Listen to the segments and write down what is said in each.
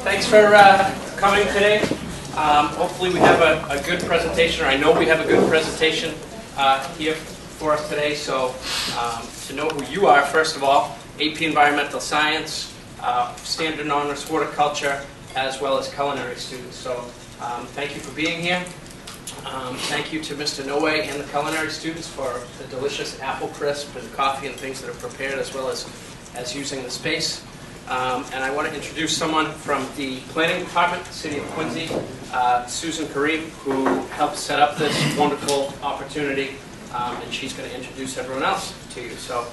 Thanks for coming today. Hopefully we have a good presentation, or I know we have a good presentation here for us today. So to know who you are, first of all, AP Environmental Science, Standard and Honors Horticulture, as well as Culinary students. So thank you for being here. Thank you to Mr. Noe and the Culinary students for the delicious apple crisp and coffee and things that are prepared, as well as using the space. And I want to introduce someone from the planning department, the City of Quincy, Susan Kareem, who helped set up this wonderful opportunity, and she's going to introduce everyone else to you. So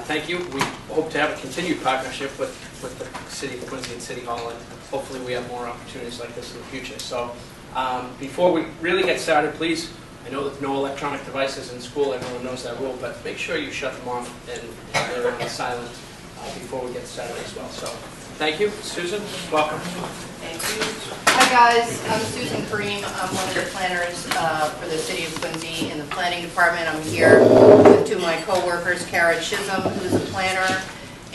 thank you. We hope to have a continued partnership with the City of Quincy and City Hall, and hopefully we have more opportunities like this in the future. So before we really get started, please, I know that no electronic devices in school, everyone knows that rule, but make sure you shut them off and they're on silent before we get started as well. So thank you. Susan, welcome. Thank you. Hi guys, I'm Susan Kareem. I'm one of the planners for the City of Quincy in the planning department. I'm here with two of my co-workers, Kara Chisholm, who's a planner,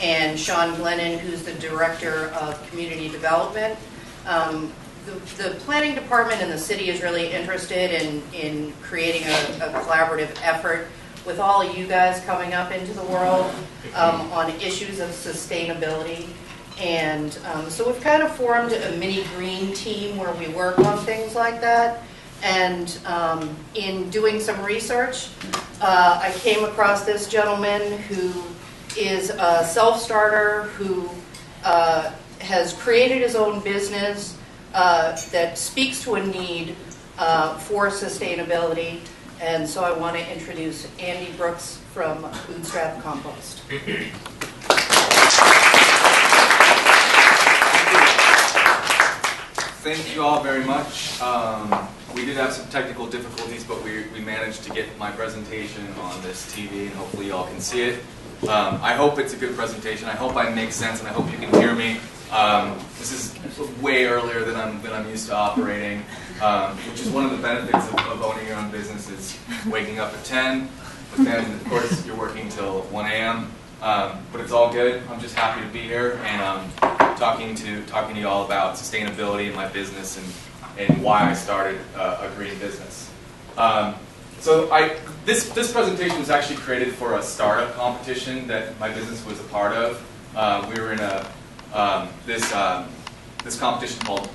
and Sean Glennon, who's the Director of Community Development. The planning department in the city is really interested in creating a collaborative effort with all of you guys coming up into the world on issues of sustainability. And so we've kind of formed a mini green team where we work on things like that. And in doing some research, I came across this gentleman who is a self-starter who has created his own business that speaks to a need for sustainability. And so I want to introduce Andy Brooks from Bootstrap Compost. Thank you all very much. We did have some technical difficulties, but we managed to get my presentation on this TV, and hopefully you all can see it. I hope it's a good presentation. I hope I make sense, and I hope you can hear me. This is way earlier than I'm used to operating, which is one of the benefits of owning your own business, is waking up at 10, but then of course you're working till 1 a.m. But it's all good. I'm just happy to be here and talking to you all about sustainability in my business and why I started a green business. This presentation was actually created for a startup competition that my business was a part of. We were in this competition called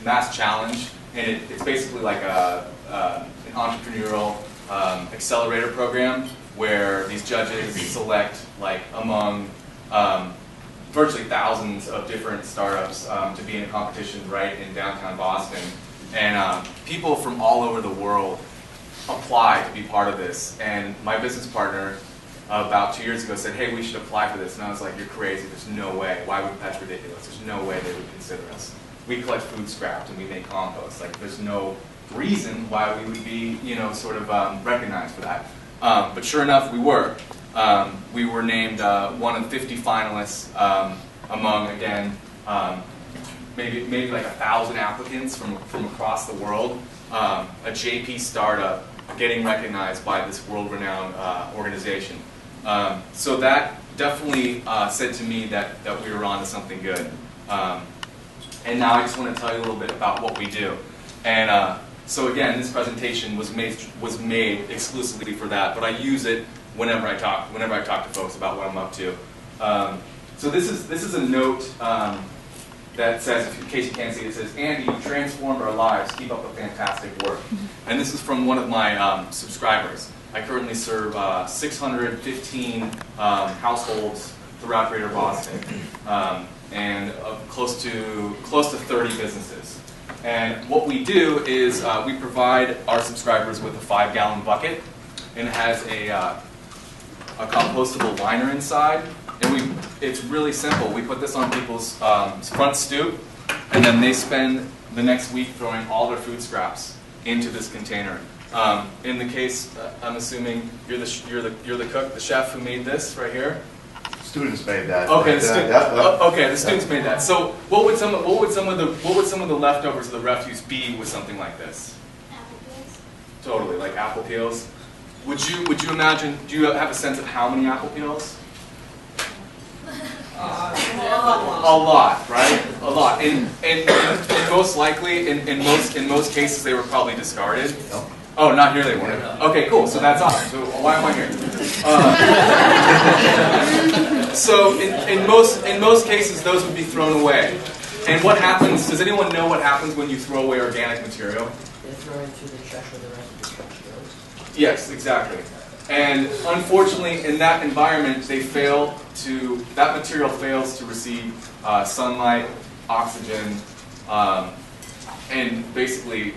Mass Challenge, and it's basically like an entrepreneurial accelerator program where these judges select among virtually thousands of different startups to be in a competition right in downtown Boston, and people from all over the world apply to be part of this. And my business partner about 2 years ago said, hey, we should apply for this. And I was like, you're crazy. There's no way. That's ridiculous. There's no way they would consider us. We collect food scraps and we make compost. There's no reason why we would be, sort of recognized for that. But sure enough, we were. We were named one of 50 finalists among, again, maybe like 1,000 applicants from across the world. A JP startup getting recognized by this world-renowned organization. So that definitely said to me that we were on to something good. And now I just want to tell you a little bit about what we do. And so again, this presentation was made exclusively for that, but I use it whenever I talk to folks about what I'm up to. So this is a note that says, in case you can't see it, says, Andy, you transformed our lives. Keep up the fantastic work. And this is from one of my subscribers. I currently serve 615 households throughout Greater Boston, and close to 30 businesses. And what we do is we provide our subscribers with a 5-gallon bucket, and it has a compostable liner inside. And it's really simple. We put this on people's front stoop, and then they spend the next week throwing all their food scraps into this container. In the case, I'm assuming you're the cook, the chef who made this right here. Students made that. Okay, the students made that. So, what would some of the leftovers of the refuse be with something like this? Apple peels. Totally, like apple peels. Would you imagine? Do you have a sense of how many apple peels? A lot, right? A lot. And most likely, in most cases, they were probably discarded. Oh, not here they weren't. Okay, cool. So that's awesome. So why am I here? So in most cases, those would be thrown away. And what happens? Does anyone know what happens when you throw away organic material? They throw it into the trash where the rest of the trash goes. Yes, exactly. And unfortunately, in that environment, that material fails to receive sunlight, oxygen, and basically,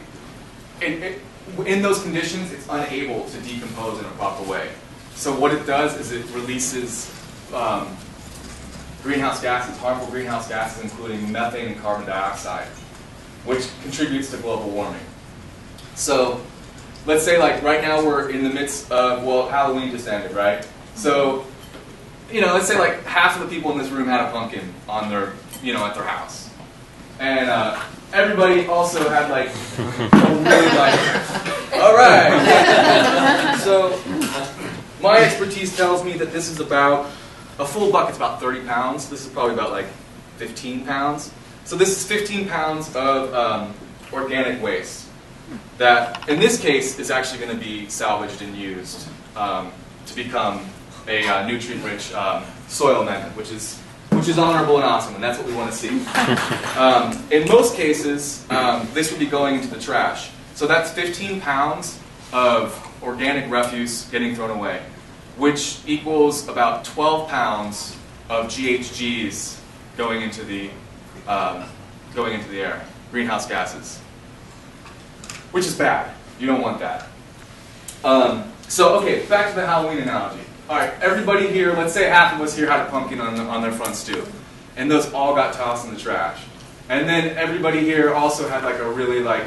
in those conditions, it's unable to decompose in a proper way. So what it does is it releases greenhouse gases, harmful greenhouse gases, including methane and carbon dioxide, which contributes to global warming. So let's say like right now we're in the midst of, well, Halloween just ended, right? So, let's say like half of the people in this room had a pumpkin on their, at their house. And everybody also had like, all right. So my expertise tells me that this is about, a full bucket's about 30 pounds. This is probably about like 15 pounds. So this is 15 pounds of organic waste that, in this case, is actually going to be salvaged and used to become a nutrient-rich soil amendment, which is honorable and awesome, and that's what we want to see. In most cases, this would be going into the trash. So that's 15 pounds of organic refuse getting thrown away, which equals about 12 pounds of GHGs going into the air, greenhouse gases, which is bad. You don't want that. So, okay, back to the Halloween analogy. All right, everybody here, let's say half of us here had a pumpkin on their front stoop, and those all got tossed in the trash. And then everybody here also had like a really like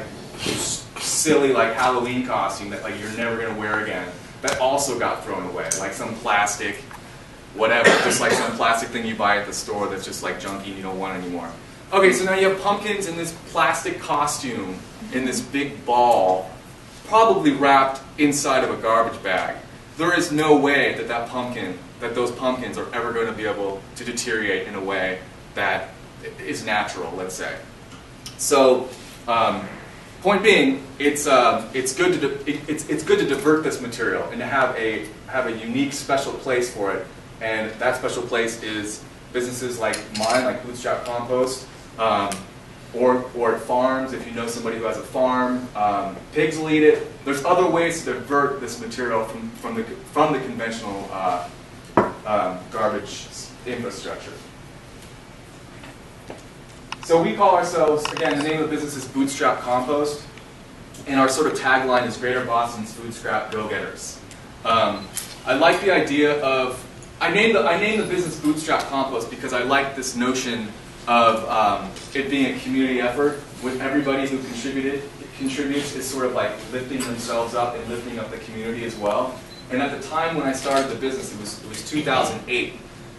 silly like Halloween costume that like you're never gonna wear again, that also got thrown away, like some plastic, whatever, just like some plastic thing you buy at the store that's just like junky and you don't want anymore. Okay, so now you have pumpkins in this plastic costume in this big ball, probably wrapped inside of a garbage bag. There is no way that those pumpkins are ever going to be able to deteriorate in a way that is natural, let's say. So, point being, it's good to divert this material and to have a unique special place for it, and that special place is businesses like mine, like Bootstrap Compost, or at farms, if you know somebody who has a farm. Pigs will eat it. There's other ways to divert this material from the conventional garbage infrastructure. So we call ourselves, again, the name of the business is Bootstrap Compost, and our sort of tagline is Greater Boston's Food Scrap Go-Getters. I like the idea of, I named the business Bootstrap Compost because I like this notion of it being a community effort with everybody who contributes is sort of like lifting themselves up and lifting up the community as well. And at the time when I started the business, it was 2008,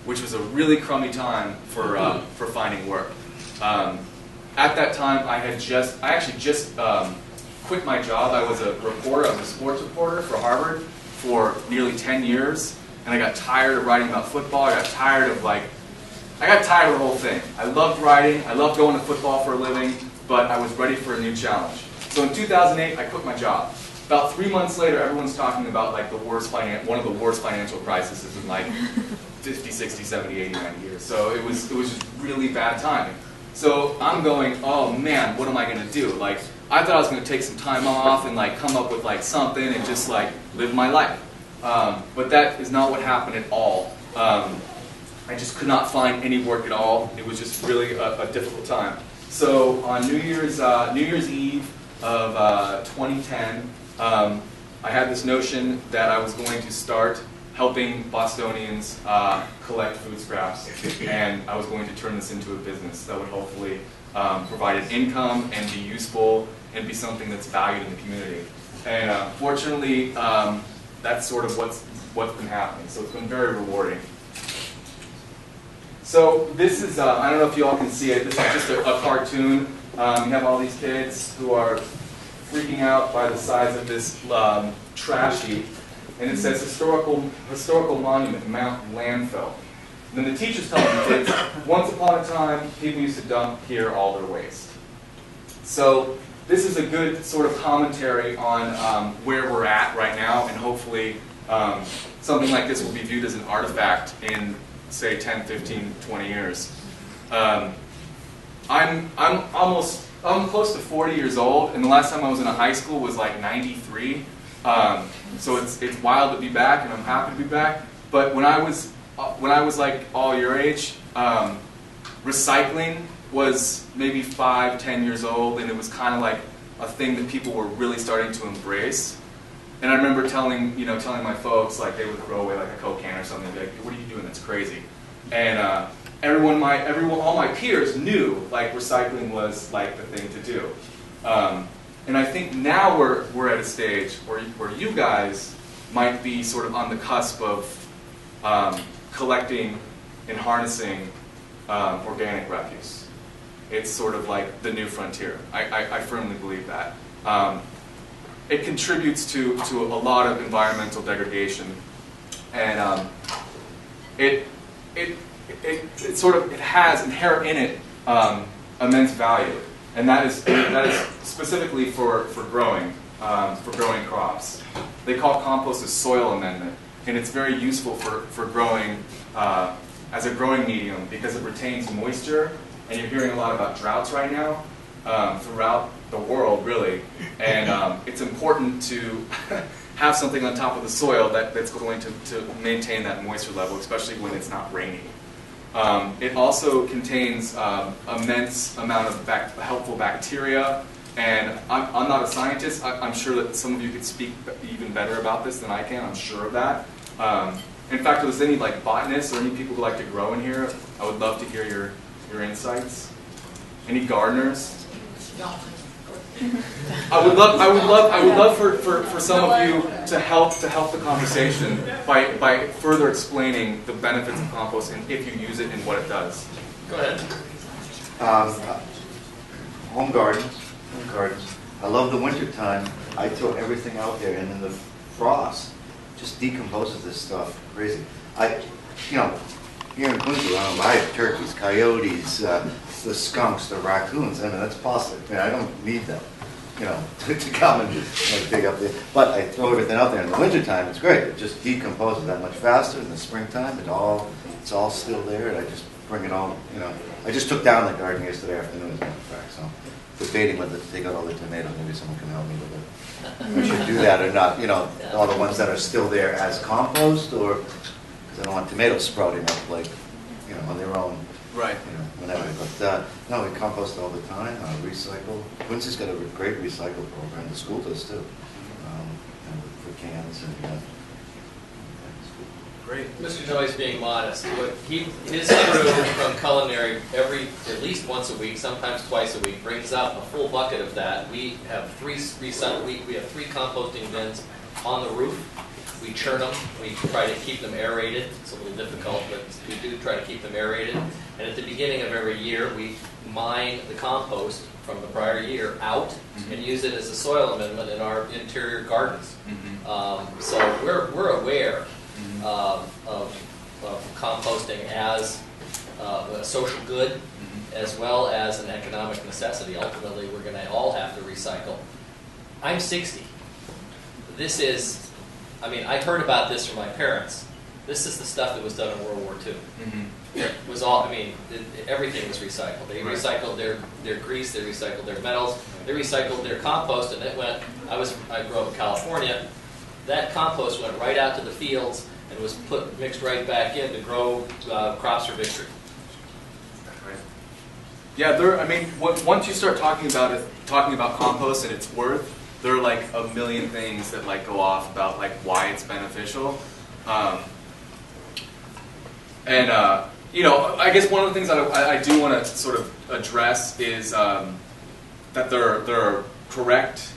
which was a really crummy time for finding work. At that time, I actually just quit my job. I was a reporter, I was a sports reporter for Harvard for nearly 10 years, and I got tired of writing about football. I got tired of the whole thing. I loved writing, I loved going to football for a living, but I was ready for a new challenge. So in 2008, I quit my job. About 3 months later, everyone's talking about like one of the worst financial crises in like 50, 60, 70, 80, 90 years. So it was just really bad timing. So I'm going, oh man, what am I going to do? Like, I thought I was going to take some time off and like come up with like something and just like live my life. But that is not what happened at all. I just could not find any work at all. It was just really a difficult time. So on New Year's Eve of 2010, I had this notion that I was going to start helping Bostonians collect food scraps, and I was going to turn this into a business that would hopefully provide an income and be useful and be something that's valued in the community. And fortunately, that's sort of what's been happening. So it's been very rewarding. So this is, I don't know if you all can see it, this is just a cartoon. You have all these kids who are freaking out by the size of this trash heap. And it says historical monument, Mount Landfill. And then the teachers tell the kids, once upon a time, people used to dump here all their waste. So this is a good sort of commentary on where we're at right now, and hopefully something like this will be viewed as an artifact in, say, 10, 15, 20 years. I'm close to 40 years old, and the last time I was in a high school was like 93. So it's wild to be back, and I'm happy to be back. But when I was like all your age, recycling was maybe 5, 10 years old, and it was kind of like a thing that people were really starting to embrace. And I remember telling my folks, like, they would throw away like a Coke can or something, and be like, "What are you doing? That's crazy." And all my peers knew like recycling was like the thing to do. And I think now we're at a stage where you guys might be sort of on the cusp of collecting and harnessing organic refuse. It's sort of like the new frontier. I firmly believe that. It contributes to a lot of environmental degradation, and it has inherent in it immense value, and that is specifically for growing crops. They call compost a soil amendment, and it's very useful for growing as a growing medium because it retains moisture. And you're hearing a lot about droughts right now throughout the world, really. And it's important to have something on top of the soil that's going to maintain that moisture level, especially when it's not raining. It also contains immense amount of helpful bacteria. And I'm not a scientist. I'm sure that some of you could speak even better about this than I can. I'm sure of that. In fact, if there's any like botanists or any people who like to grow in here, I would love to hear your insights. Any gardeners? I would love for some of you to help the conversation by further explaining the benefits of compost and if you use it and what it does. Go ahead. Home gardens. I love the winter time. I throw everything out there, and then the frost just decomposes this stuff. Crazy. Here in Quincy, I have turkeys, coyotes, the skunks, the raccoons. I mean, that's possible. I mean, I don't need them, to come and like, dig up there. But I throw everything out there. In the wintertime, it's great. It just decomposes that much faster. In the springtime, it's all still there, and I just bring it all, I just took down the garden yesterday afternoon, as a matter of fact, so debating whether to take out all the tomatoes. Maybe someone can help me with it. I should do that or not, all the ones that are still there as compost, or, because I don't want tomatoes sprouting up, like, on their own. Right. Whenever. But no, we compost all the time, recycle. Quincy's got a great recycle program. The school does too, for cans and. Great. Mr. Joyce being modest, his crew from Culinary at least once a week, sometimes twice a week, brings up a full bucket of that. We have three composting bins on the roof. We churn them. We try to keep them aerated. It's a little difficult, but we do try to keep them aerated. And at the beginning of every year, we mine the compost from the prior year out and use it as a soil amendment in our interior gardens. So we're aware of composting as a social good as well as an economic necessity. Ultimately, we're going to all have to recycle. I'm 60. This is, I heard about this from my parents. This is the stuff that was done in World War II. It was all, everything was recycled. They recycled their grease, they recycled their metals, they recycled their compost, and it went, I grew up in California, that compost went right out to the fields and was mixed right back in to grow crops for victory. Yeah, once you start talking about compost and its worth, there are like a million things that like go off about like why it's beneficial. I guess one of the things that I do want to sort of address is that there are correct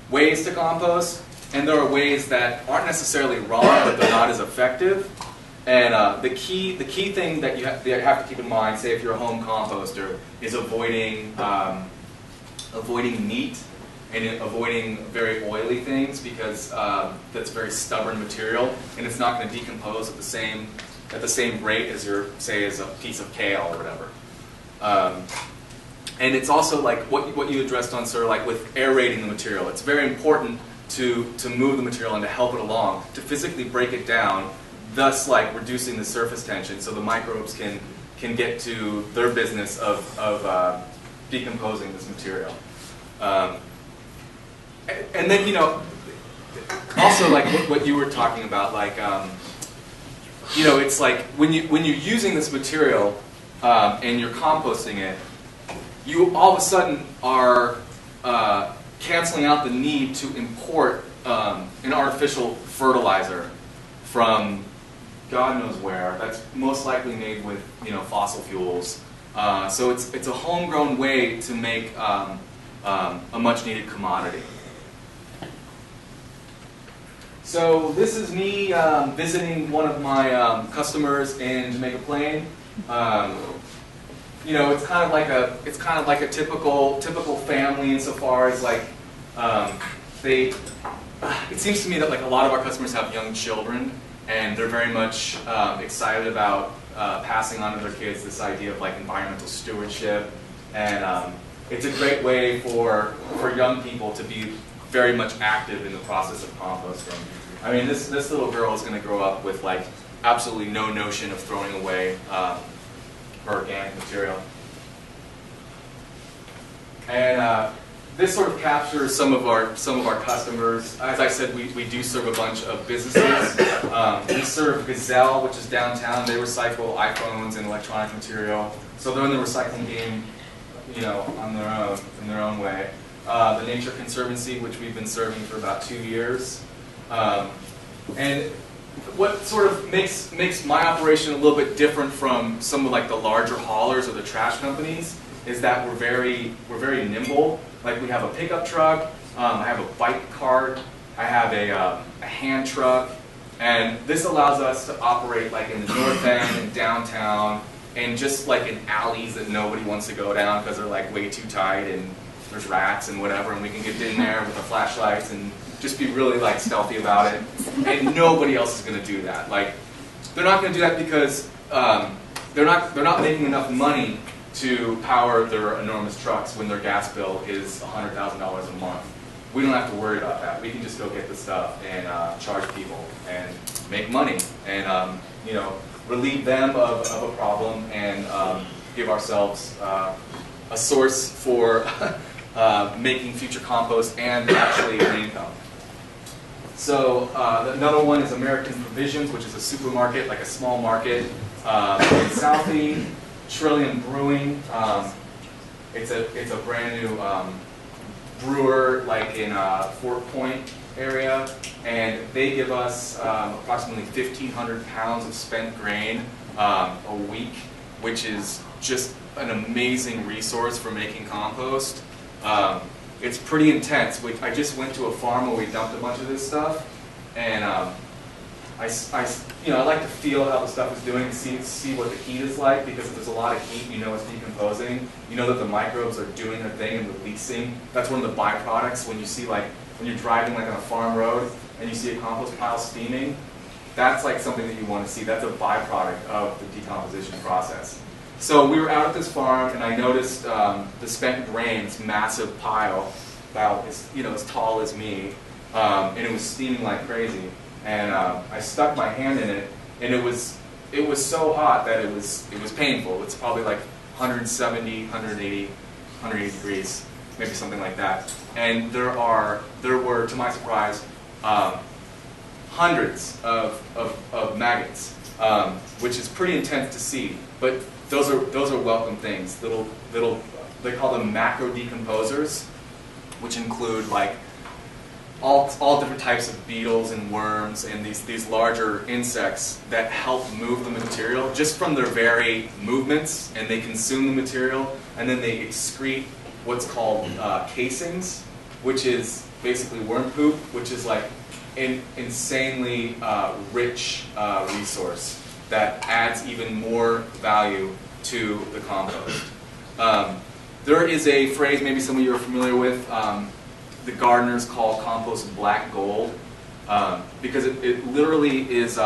ways to compost, and there are ways that aren't necessarily wrong, but they're not as effective. And the key thing that you have to keep in mind, say if you're a home composter, is avoiding meat and avoiding very oily things, because that's very stubborn material and it's not going to decompose at the same at the same rate as say, as a piece of kale or whatever. And it's also like what you addressed on, sir, like with aerating the material. It's very important to move the material and to help it along, to physically break it down, thus like reducing the surface tension so the microbes can get to their business of decomposing this material. And then, also like what you were talking about, like, it's like when you're using this material and you're composting it, you all of a sudden are canceling out the need to import an artificial fertilizer from God knows where. That's most likely made with fossil fuels. So it's a homegrown way to make a much needed commodity. So this is me visiting one of my customers in Jamaica Plain. It's kind of like a typical family insofar as like it seems to me that like a lot of our customers have young children, and they're very much excited about passing on to their kids this idea of like environmental stewardship, and it's a great way for young people to be very much active in the process of composting. I mean, this little girl is going to grow up with like absolutely no notion of throwing away her organic material. And this sort of captures some of our customers. As I said, we do serve a bunch of businesses. We serve Gazelle, which is downtown. They recycle iPhones and electronic material, so they're in the recycling game, on their own way. The Nature Conservancy, which we've been serving for about 2 years. And what sort of makes my operation a little bit different from some of like the larger haulers or the trash companies is that we're very nimble. Like we have a pickup truck, I have a bike cart, I have a hand truck, and this allows us to operate like in the North End and downtown, and just like in alleys that nobody wants to go down because they're like way too tight and there's rats and whatever, and we can get in there with the flashlights and just be really like stealthy about it. And nobody else is going to do that. Like they're not going to do that because they're not making enough money to power their enormous trucks when their gas bill is $100,000 a month. We don't have to worry about that. We can just go get the stuff and charge people and make money and relieve them of a problem and give ourselves a source for making future compost and actually an income. So another one is American Provisions, which is a supermarket, like a small market in Southie. Trillium Brewing. It's a brand new brewer, like in Fort Point area, and they give us approximately 1,500 pounds of spent grain a week, which is just an amazing resource for making compost. It's pretty intense. I just went to a farm where we dumped a bunch of this stuff, and I like to feel how the stuff is doing, see what the heat is like, because if there's a lot of heat, it's decomposing. You know that the microbes are doing their thing and releasing. That's one of the byproducts when you see when you're driving like on a farm road and you see a compost pile steaming. That's like something that you want to see. That's a byproduct of the decomposition process. So we were out at this farm, and I noticed the spent grain, this massive pile, about as tall as me, and it was steaming like crazy. And I stuck my hand in it, and it was so hot that it was painful. It's probably like 170, 180, 180 degrees, maybe something like that. And there were, to my surprise, hundreds of maggots, which is pretty intense to see. But those are welcome things. They call them macro decomposers, which include like all different types of beetles and worms and these larger insects that help move the material just from their very movements, and they consume the material, and then they excrete what's called casings, which is basically worm poop, which is like an insanely rich resource that adds even more value to the compost. There is a phrase maybe some of you are familiar with. The gardeners call compost black gold, because it literally is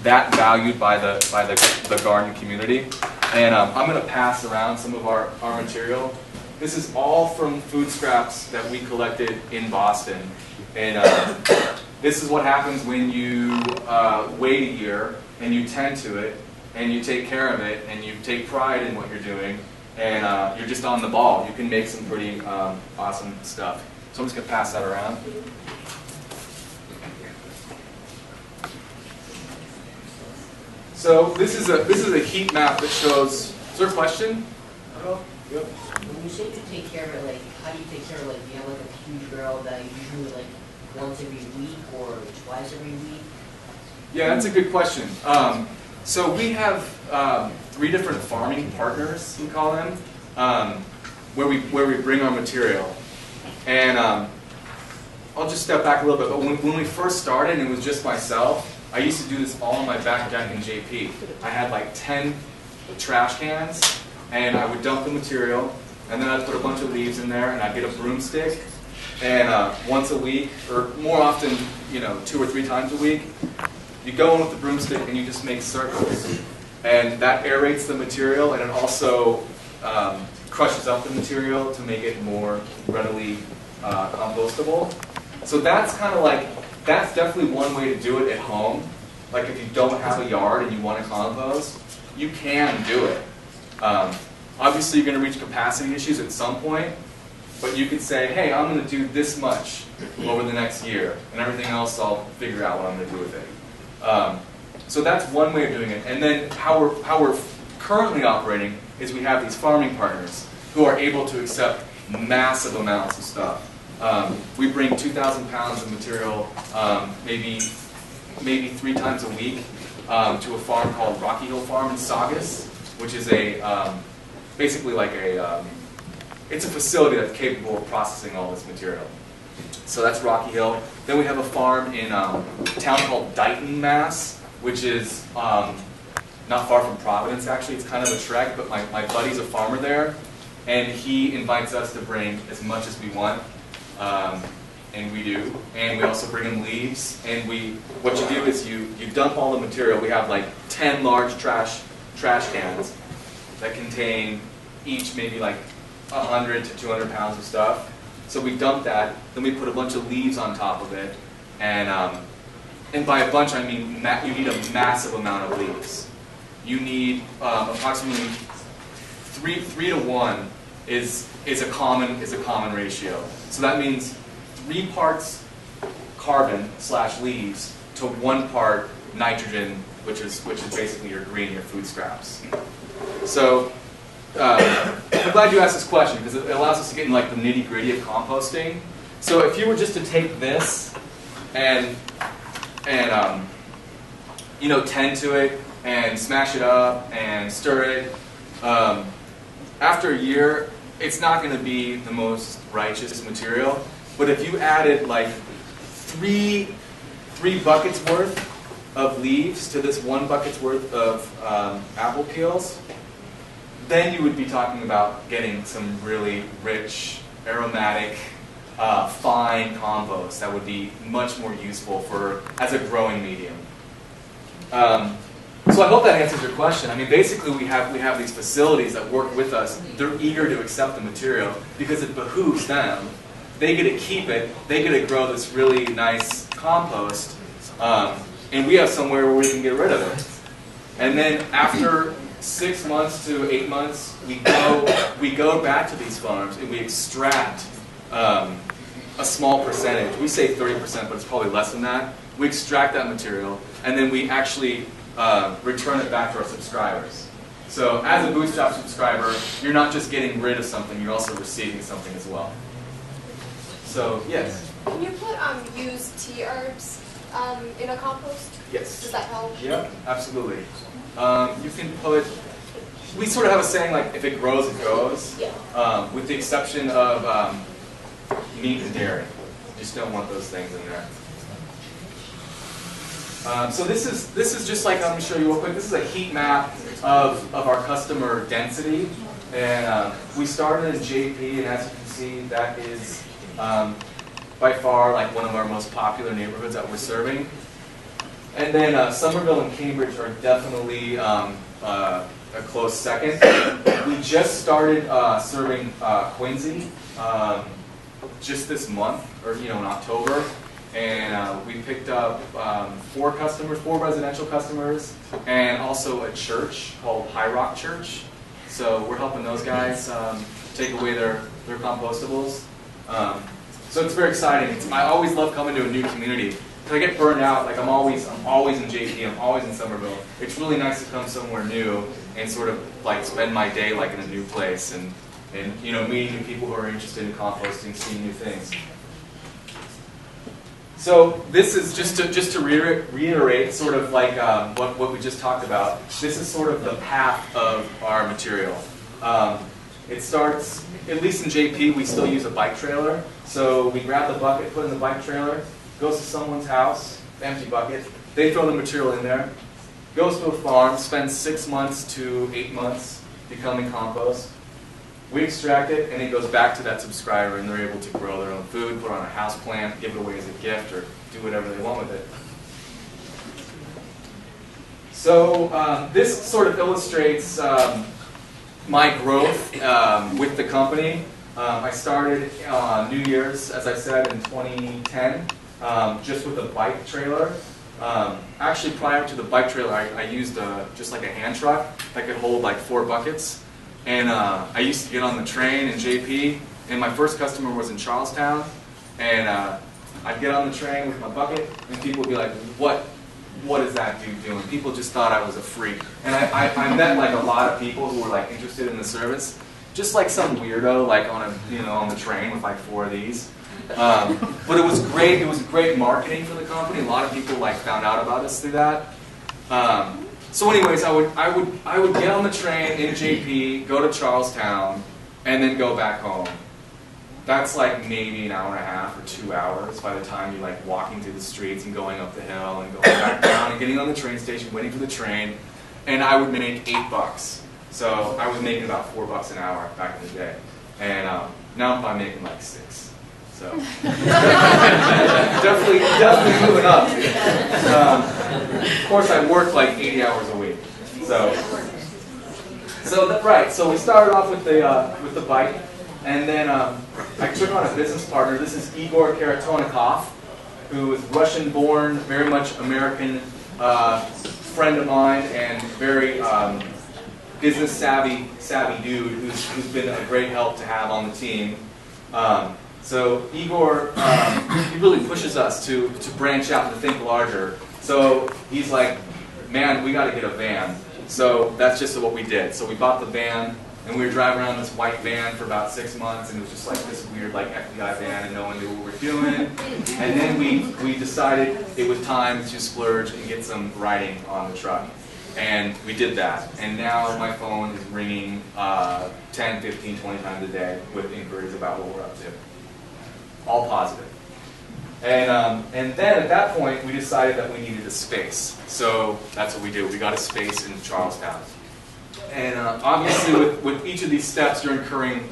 that valued by the garden community. And I'm going to pass around some of our material. This is all from food scraps that we collected in Boston. And this is what happens when you wait a year and you tend to it and you take care of it and you take pride in what you're doing and you're just on the ball. You can make some pretty awesome stuff. So I'm just going to pass that around. So this is a heat map that shows. Is there a question? Yep. When you say you take care of it, like, how do you take care of it? Like, do you have like a huge barrel that you usually like once every week or twice every week? Yeah, that's a good question. So we have 3 different farming partners, we call them, where we bring our material. And I'll just step back a little bit. But when we first started, and it was just myself. I used to do this all on my back deck in JP. I had like 10 trash cans, and I would dump the material, and then I'd put a bunch of leaves in there, and I'd get a broomstick, and once a week, or more often, 2 or 3 times a week, you go in with the broomstick and you just make circles. And that aerates the material, and it also crushes up the material to make it more readily compostable. So that's kind of like, that's definitely one way to do it at home. Like if you don't have a yard and you want to compost, you can do it. Obviously you're going to reach capacity issues at some point, but you could say, hey, I'm going to do this much over the next year, and everything else I'll figure out what I'm going to do with it. So that's one way of doing it. And then how we're currently operating is we have these farming partners who are able to accept massive amounts of stuff. We bring 2,000 pounds of material maybe 3 times a week to a farm called Rocky Hill Farm in Saugus, which is basically like it's a facility that's capable of processing all this material. So that's Rocky Hill. Then we have a farm in a town called Dighton, Mass, which is not far from Providence, actually. It's kind of a trek, but my buddy's a farmer there, and he invites us to bring as much as we want. And we do, and we also bring in leaves. And what you do is you dump all the material. We have like 10 large trash cans that contain each maybe like 100 to 200 pounds of stuff. So we dump that, then we put a bunch of leaves on top of it, and by a bunch I mean you need a massive amount of leaves. You need approximately 3 to 1 is a common ratio. So that means 3 parts carbon / leaves to 1 part nitrogen, which is basically your green, your food scraps. So I'm glad you asked this question because it allows us to get in like the nitty-gritty of composting. So if you were just to take this and tend to it and smash it up and stir it, after a year, it's not going to be the most righteous material. But if you added like 3 buckets worth of leaves to this 1 bucket's worth of apple peels, then you would be talking about getting some really rich, aromatic, fine compost that would be much more useful as a growing medium. So I hope that answers your question. I mean, basically we have these facilities that work with us. They're eager to accept the material because it behooves them. They get to keep it. They get to grow this really nice compost, and we have somewhere where we can get rid of it. And then after 6 months to 8 months, we go back to these farms and we extract a small percentage. We say 30%, but it's probably less than that. We extract that material, and then we actually return it back to our subscribers. So as a Bootstrap subscriber, you're not just getting rid of something, you're also receiving something as well. So, yes? Can you put used tea herbs in a compost? Yes. Does that help? Yep, absolutely. You can put, we sort of have a saying like, if it grows, it goes. Yeah. With the exception of meat and dairy. You just don't want those things in there. So this is just like, I'm going to show you real quick, this is a heat map of our customer density. And we started in JP, and as you can see, that is by far like one of our most popular neighborhoods that we're serving. And then Somerville and Cambridge are definitely a close second. We just started serving Quincy just this month, or in October, and we picked up 4 residential customers, and also a church called High Rock Church. So we're helping those guys take away their compostables. So it's very exciting. I always love coming to a new community. If I get burned out, like I'm always in JP, I'm always in Somerville. It's really nice to come somewhere new and sort of like spend my day like in a new place and meeting new people who are interested in composting, seeing new things. So this is just to reiterate sort of like what we just talked about. This is sort of the path of our material. It starts, at least in JP, we still use a bike trailer. So we grab the bucket, put it in the bike trailer, goes to someone's house, empty bucket. They throw the material in there, goes to a farm, spends 6 months to 8 months becoming compost. We extract it, and it goes back to that subscriber, and they're able to grow their own food, put it on a house plant, give it away as a gift, or do whatever they want with it. So this sort of illustrates my growth with the company. I started New Year's, as I said, in 2010, just with a bike trailer. Actually, prior to the bike trailer, I used just like a hand truck that could hold like 4 buckets. And I used to get on the train in JP, and my first customer was in Charlestown. And I'd get on the train with my bucket, and people would be like, what is that dude doing? People just thought I was a freak. And I met like a lot of people who were like interested in the service, just like some weirdo like on on the train with like 4 of these. But it was great. It was great marketing for the company. A lot of people like found out about us through that. So anyways, I would get on the train in JP, go to Charlestown, and then go back home. That's like maybe an hour and a half or 2 hours by the time you're like walking through the streets and going up the hill and going back down and getting on the train station, waiting for the train. And I would make $8. So I was making about $4 an hour back in the day. And now I'm making like 6. So definitely moving up. Of course, I worked like 80 hours a week. Right. So we started off with the bike, and then I took on a business partner. This is Igor Karatonikov, who is Russian-born, very much American friend of mine, and very business savvy dude who's been a great help to have on the team. So Igor, he really pushes us to branch out and to think larger. So he's like, man, we got to get a van. So that's just what we did. So we bought the van, and we were driving around this white van for about 6 months, and it was just like this weird like FBI van, and no one knew what we were doing. And then we decided it was time to splurge and get some riding on the truck. And we did that. And now my phone is ringing 10, 15, 20 times a day with inquiries about what we're up to. All positive. And then at that point, we decided that we needed a space. So that's what we did. We got a space in Charlestown. And obviously, with each of these steps, you're incurring,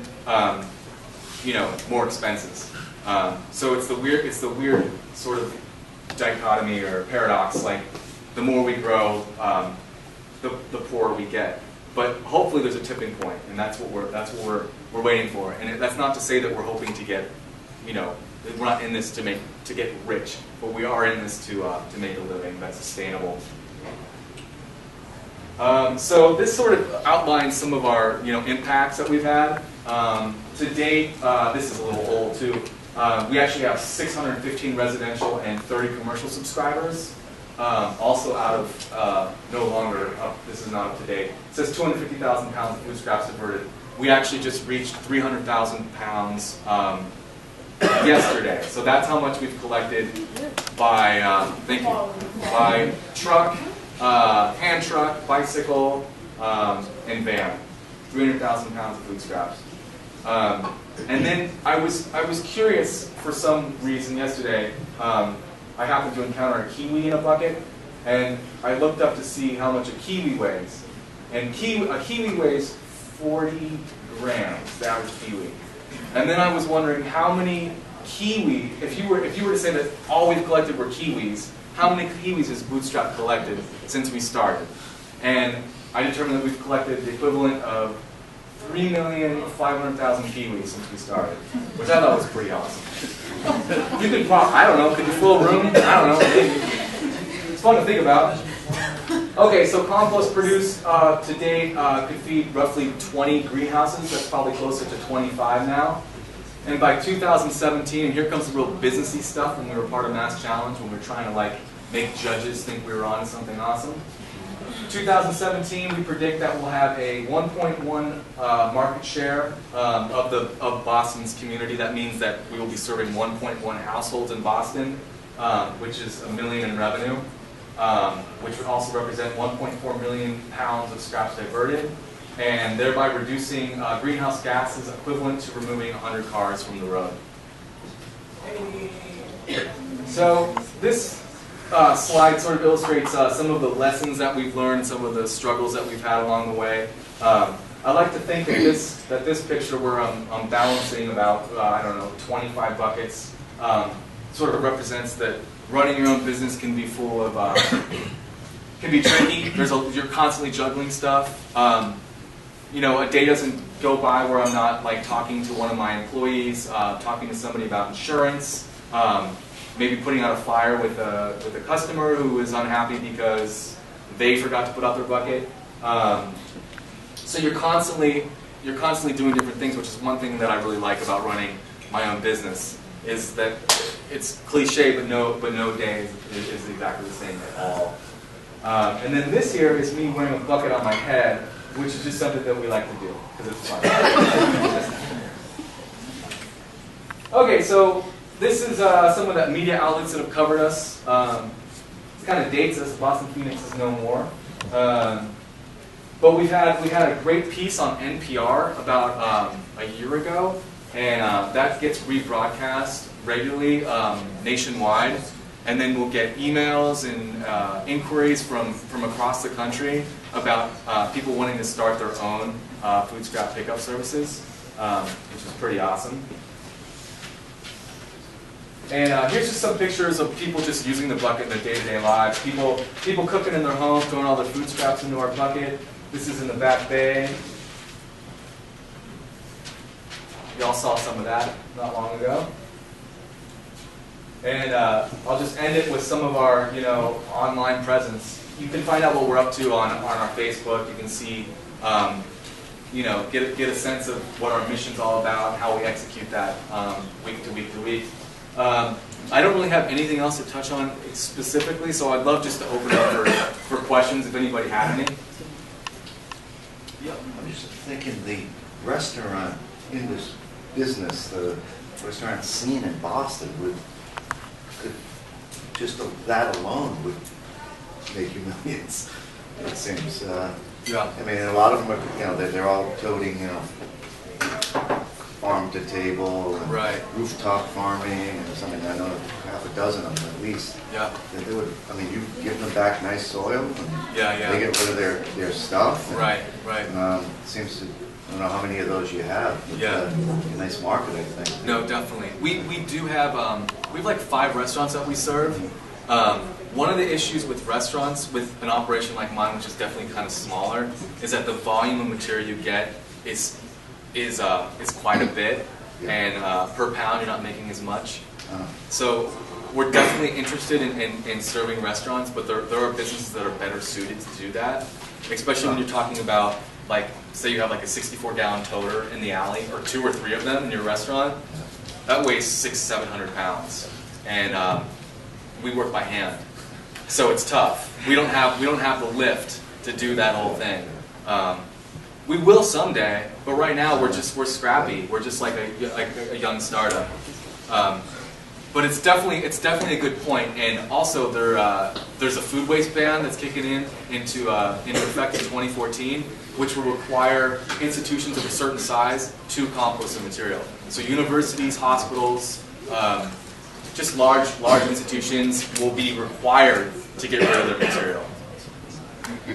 more expenses. So it's the weird sort of dichotomy or paradox. Like, the more we grow, the poorer we get. But hopefully, there's a tipping point, and that's what we're waiting for. And that's not to say that we're hoping to get, we're not in this to get rich, but we are in this to make a living that's sustainable. So this sort of outlines some of our impacts that we've had. To date, this is a little old too. We actually have 615 residential and 30 commercial subscribers. Also out of no longer this is not up to date. It says 250,000 pounds of food scraps diverted. We actually just reached 300,000 pounds yesterday. So that's how much we've collected by by truck, hand truck, bicycle, and van. 300,000 pounds of food scraps. And then I was curious for some reason yesterday. I happened to encounter a kiwi in a bucket, and I looked up to see how much a kiwi weighs. And a kiwi weighs 40 grams, the average kiwi. And then I was wondering how many kiwi, if you were to say that all we've collected were kiwis, how many kiwis has Bootstrap collected since we started? And I determined that we've collected the equivalent of 3,500,000 kiwis since we started, which I thought was pretty awesome. You could I don't know, could you fill a room? I don't know, maybe. It's fun to think about. Okay, so compost produced to date could feed roughly 20 greenhouses. That's probably closer to 25 now. And by 2017, and here comes the real businessy stuff when we were part of Mass Challenge, when we were trying to like make judges think we were on to something awesome. 2017, we predict that we'll have a 1.1 market share of Boston's community. That means that we will be serving 1.1 households in Boston, which is $1 million in revenue, which would also represent 1.4 million pounds of scraps diverted, and thereby reducing greenhouse gases equivalent to removing 100 cars from the road. So this slide sort of illustrates some of the lessons that we've learned, some of the struggles that we've had along the way. I like to think that this picture where I'm balancing about, I don't know, 25 buckets sort of represents that running your own business can be full of, can be tricky. You're constantly juggling stuff. You know, a day doesn't go by where I'm not like talking to one of my employees, talking to somebody about insurance, maybe putting out a fire with a customer who is unhappy because they forgot to put out their bucket. So you're constantly doing different things, which is one thing that I really like about running my own business, is that it's cliche, but no day is exactly the same at all. And then this here is me wearing a bucket on my head, which is just something that we like to do because it's fun. Okay, so this is some of the media outlets that have covered us. It kind of dates us. Boston Phoenix is no more. But we had a great piece on NPR about a year ago, and that gets rebroadcast regularly nationwide. And then we'll get emails and inquiries from across the country about people wanting to start their own food scrap pickup services, which is pretty awesome. And here's just some pictures of people just using the bucket in their day-to-day lives. People cooking in their home, throwing all their food scraps into our bucket. This is in the back bay. Y'all saw some of that not long ago. And I'll just end it with some of our, online presence. You can find out what we're up to on our Facebook. You can see, get a sense of what our mission's all about, how we execute that week to week to week. I don't really have anything else to touch on specifically, so I'd love just to open it up for questions if anybody had any. Yeah, I'm just thinking the restaurant in this business, the restaurant scene in Boston just that alone would make you millions, it seems. Yeah. I mean, a lot of them are, they're all toting, farm to table, and right, rooftop farming, and something. I know half a dozen of them at least. Yeah. They would. I mean, you give them back nice soil, and yeah. they get rid of their stuff. And, right. Seems to. I don't know how many of those you have. But, yeah. A nice market, I think. No, definitely. We do have we have like 5 restaurants that we serve. One of the issues with restaurants, with an operation like mine, which is definitely kind of smaller, is that the volume of material you get is quite a bit, and per pound you're not making as much. So we're definitely interested in serving restaurants, but there are businesses that are better suited to do that, especially when you're talking about, like, say you have like a 64-gallon toter in the alley, or 2 or 3 of them in your restaurant. That weighs 600-700 pounds, and we work by hand, so it's tough. We don't have the lift to do that whole thing. We will someday, but right now we're scrappy. We're just like a young startup. But it's definitely a good point. And also there's a food waste ban that's kicking into effect in 2014, which will require institutions of a certain size to compost the material. So universities, hospitals, just large institutions will be required to get rid of their material.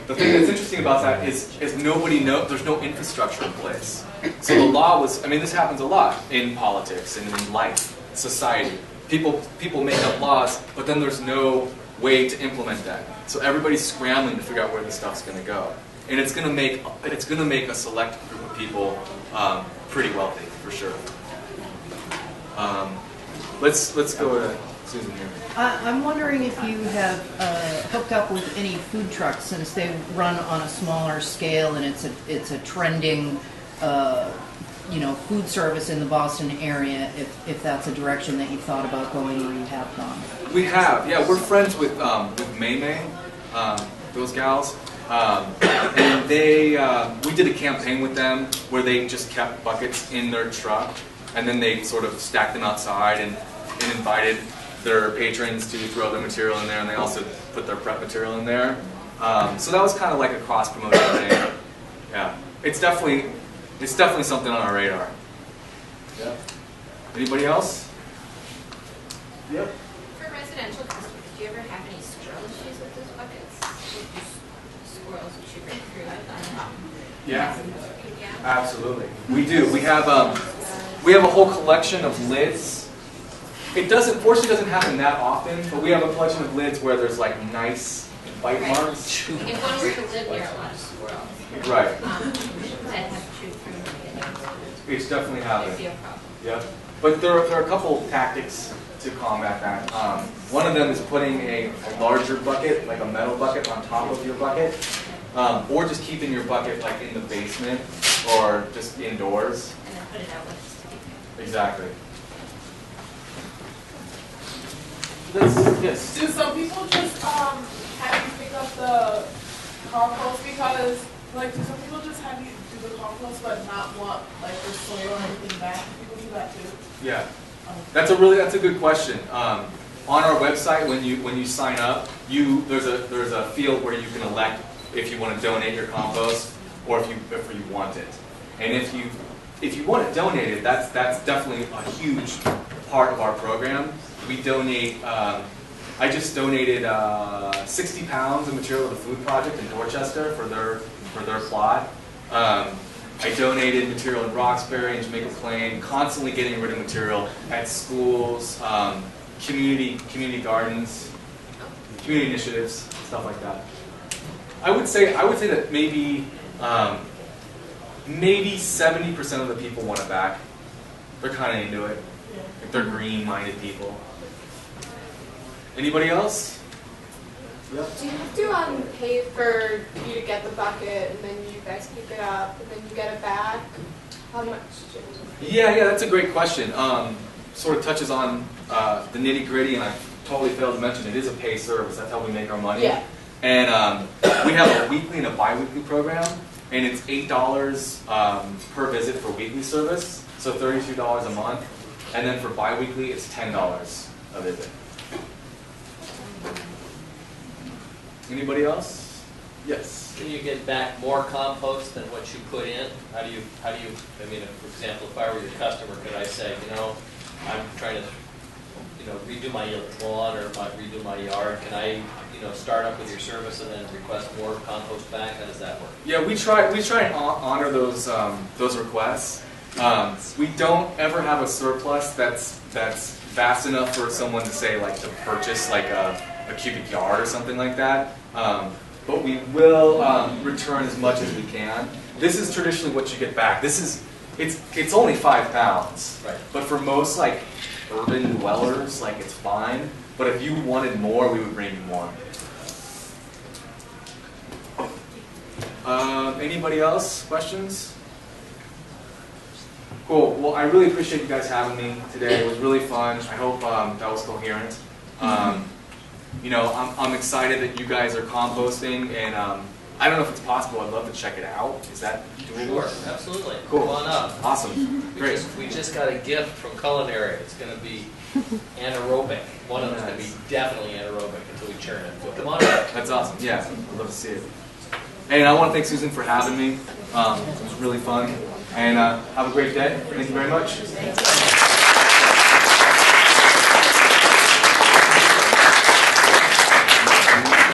The thing that's interesting about that is nobody knows, there's no infrastructure in place. So the law was, this happens a lot in politics and in life, society. People make up laws, but then there's no way to implement that. So everybody's scrambling to figure out where this stuff's going to go, and it's going to make a select group of people pretty wealthy for sure. Let's go to Susan here. I'm wondering if you have hooked up with any food trucks, since they run on a smaller scale and it's a trending food service in the Boston area, if that's a direction that you thought about going or you have gone. We have, yeah. We're friends with May May, those gals, and we did a campaign with them where they just kept buckets in their truck, and then they sort of stacked them outside and invited their patrons to throw their material in there, and they also put their prep material in there. So that was kind of like a cross promotion thing. Yeah, it's definitely something on our radar. Yeah. Anybody else? Yep. For residential customers, do you ever have any squirrel issues with those buckets? With squirrels which you bring through on Yeah. Yeah. Absolutely. We do. We have a whole collection of lids. Fortunately doesn't happen that often, but we have a collection of lids where there's like nice bite marks. If one were to live near a lot of squirrels, Right. that have chewed through It's definitely it'd happened. be a problem. Yeah. But there are a couple tactics to combat that. One of them is putting a larger bucket, like a metal bucket, on top of your bucket, or just keeping your bucket like in the basement or just indoors. And then put it out with just Exactly. Yes. Do some people just have you pick up the compost because, like, do some people just have you do the compost but not want like the soil or anything back? People do that too. Yeah. That's a good question. On our website, when you sign up, there's a field where you can elect if you want to donate your compost or if you want it. And if you want it donated, that's definitely a huge part of our program. We donate. I just donated 60 pounds of material to the Food Project in Dorchester for their plot. I donated material in Roxbury and Jamaica Plain, constantly getting rid of material at schools, community gardens, community initiatives, stuff like that. I would say that maybe 70% of the people want it back. They're kind of into it. Like they're green-minded people. Anybody else? Yep. Do you have to pay for you to get the bucket and then you guys pick it up and then you get it back? How much? Yeah, that's a great question. Sort of touches on the nitty-gritty, and I totally failed to mention it is a pay service. That's how we make our money. Yeah. And we have a weekly and a bi-weekly program, and it's $8 per visit for weekly service, so $32 a month. And then for bi-weekly, it's $10 a visit. Anybody else? Yes. Do you get back more compost than what you put in? How do you, I mean, for example, if I were your customer, could I say, I'm trying to, redo my lawn or redo my yard, can I, start up with your service and then request more compost back? How does that work? Yeah, we try and honor those requests. We don't ever have a surplus that's vast enough for someone to say, like, to purchase like a cubic yard or something like that. But we will return as much as we can. This is traditionally what you get back. It's only 5 pounds. Right. But for most like urban dwellers, like it's fine. But if you wanted more, we would bring you more. Anybody else? Questions? Cool. Well, I really appreciate you guys having me today. It was really fun. I hope that was coherent. I'm excited that you guys are composting, and I don't know if it's possible. I'd love to check it out. Is that doable? Sure, absolutely. Cool. Come on up. Awesome. Great. We just got a gift from Culinary. It's going to be anaerobic. One of them's going to be definitely anaerobic until we churn it. So come on up. That's awesome. Yeah, I'd love to see it. And I want to thank Susan for having me. It was really fun. And have a great day. Thank you very much.